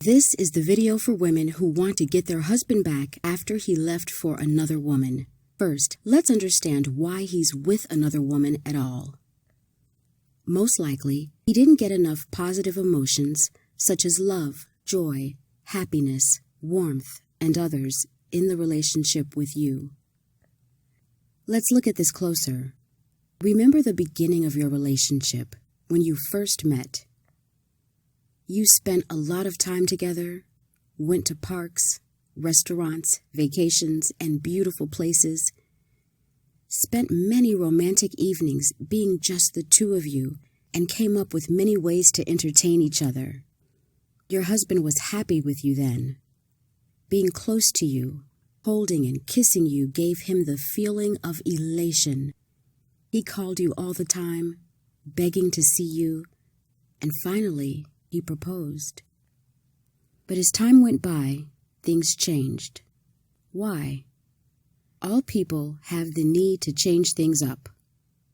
This is the video for women who want to get their husband back after he left for another woman. First, let's understand why he's with another woman at all. Most likely, he didn't get enough positive emotions such as love, joy, happiness, warmth, and others in the relationship with you. Let's look at this closer. Remember the beginning of your relationship, when you first met. You spent a lot of time together, went to parks, restaurants, vacations, and beautiful places, spent many romantic evenings being just the two of you, and came up with many ways to entertain each other. Your husband was happy with you then. Being close to you, holding and kissing you gave him the feeling of elation. He called you all the time, begging to see you, and finally, he proposed. But as time went by, things changed. Why? All people have the need to change things up.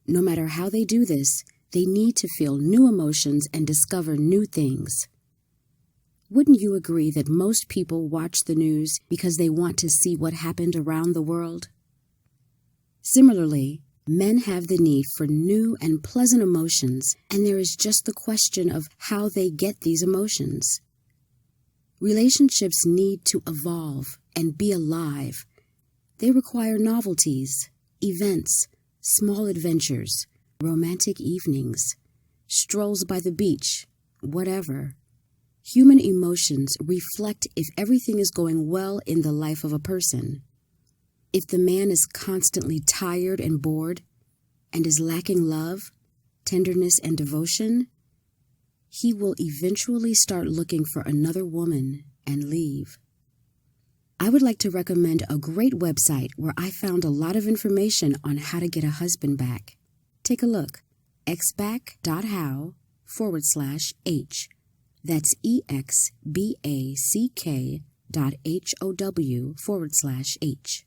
No matter how they do this, they need to feel new emotions and discover new things. Wouldn't you agree that most people watch the news because they want to see what happened around the world? Similarly, men have the need for new and pleasant emotions, and there is just the question of how they get these emotions. Relationships need to evolve and be alive. They require novelties, events, small adventures, romantic evenings, strolls by the beach, whatever. Human emotions reflect if everything is going well in the life of a person. If the man is constantly tired and bored, and is lacking love, tenderness, and devotion, he will eventually start looking for another woman and leave. I would like to recommend a great website where I found a lot of information on how to get a husband back. Take a look, exback.how/H. That's exback.how/H.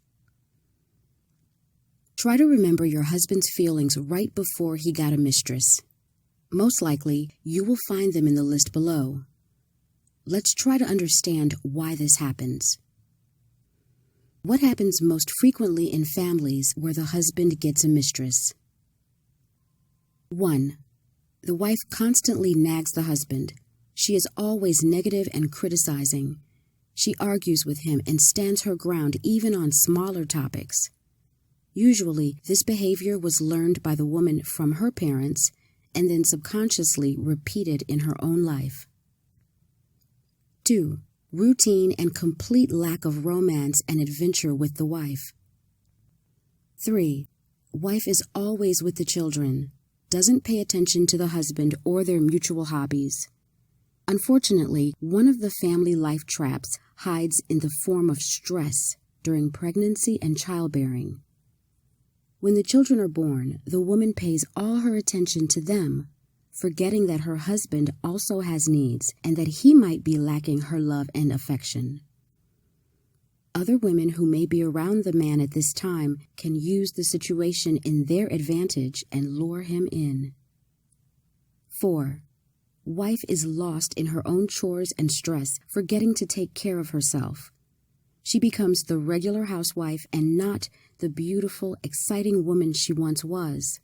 Try to remember your husband's feelings right before he got a mistress. Most likely, you will find them in the list below. Let's try to understand why this happens. What happens most frequently in families where the husband gets a mistress? 1. The wife constantly nags the husband. She is always negative and criticizing. She argues with him and stands her ground even on smaller topics. Usually, this behavior was learned by the woman from her parents and then subconsciously repeated in her own life. 2. Routine and complete lack of romance and adventure with the wife. 3. Wife is always with the children, doesn't pay attention to the husband or their mutual hobbies. Unfortunately, one of the family life traps hides in the form of stress during pregnancy and childbearing. When the children are born, the woman pays all her attention to them, forgetting that her husband also has needs and that he might be lacking her love and affection. Other women who may be around the man at this time can use the situation in their advantage and lure him in. 4. Wife is lost in her own chores and stress, forgetting to take care of herself. She becomes the regular housewife and not the beautiful, exciting woman she once was.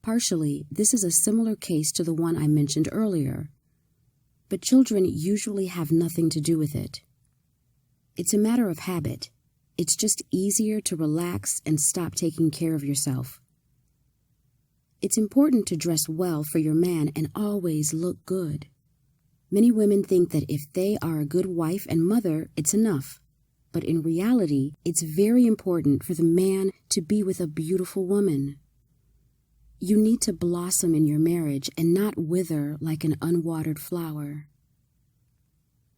Partially, this is a similar case to the one I mentioned earlier, but children usually have nothing to do with it. It's a matter of habit. It's just easier to relax and stop taking care of yourself. It's important to dress well for your man and always look good. Many women think that if they are a good wife and mother, it's enough. But in reality, it's very important for the man to be with a beautiful woman. You need to blossom in your marriage and not wither like an unwatered flower.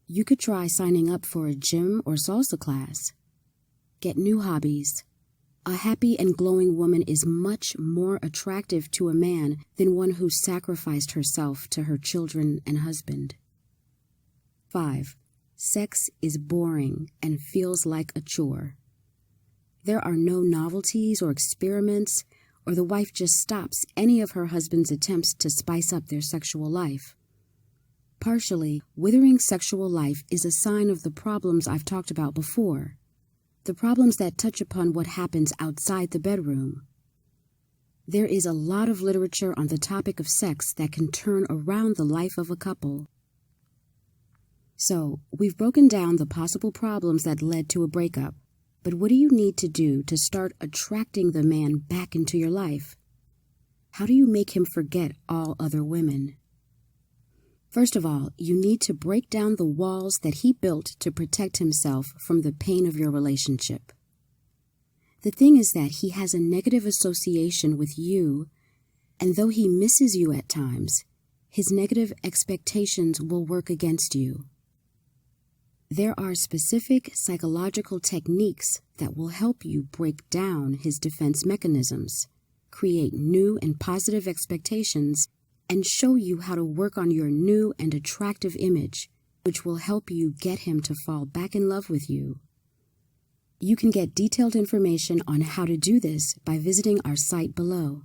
You could try signing up for a gym or salsa class. Get new hobbies. A happy and glowing woman is much more attractive to a man than one who sacrificed herself to her children and husband. 5. Sex is boring and feels like a chore. There are no novelties or experiments, or the wife just stops any of her husband's attempts to spice up their sexual life. Partially, withering sexual life is a sign of the problems I've talked about before, the problems that touch upon what happens outside the bedroom. There is a lot of literature on the topic of sex that can turn around the life of a couple. So, we've broken down the possible problems that led to a breakup, but what do you need to do to start attracting the man back into your life? How do you make him forget all other women? First of all, you need to break down the walls that he built to protect himself from the pain of your relationship. The thing is that he has a negative association with you, and though he misses you at times, his negative expectations will work against you. There are specific psychological techniques that will help you break down his defense mechanisms, create new and positive expectations, and show you how to work on your new and attractive image, which will help you get him to fall back in love with you. You can get detailed information on how to do this by visiting our site below.